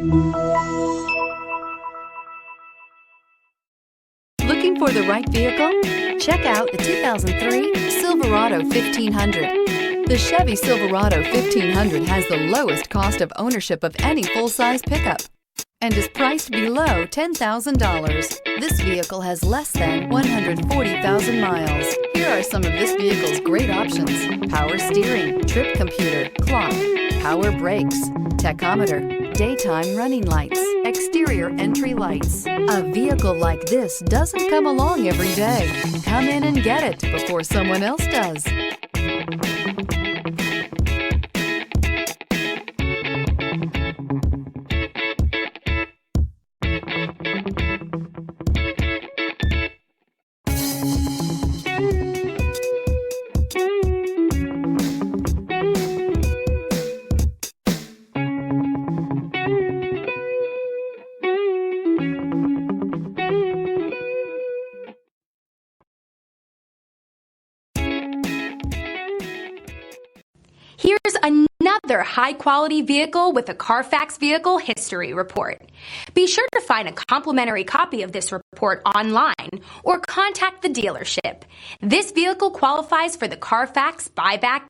Looking for the right vehicle? Check out the 2003 Silverado 1500. The Chevy Silverado 1500 has the lowest cost of ownership of any full-size pickup and is priced below $10,000. This vehicle has less than 140,000 miles. Here are some of this vehicle's great options: power steering, trip computer, clock, power brakes, tachometer, daytime running lights, exterior entry lights. A vehicle like this doesn't come along every day. Come in and get it before someone else does. Here's another high-quality vehicle with a Carfax Vehicle History Report. Be sure to find a complimentary copy of this report online or contact the dealership. This vehicle qualifies for the Carfax Buyback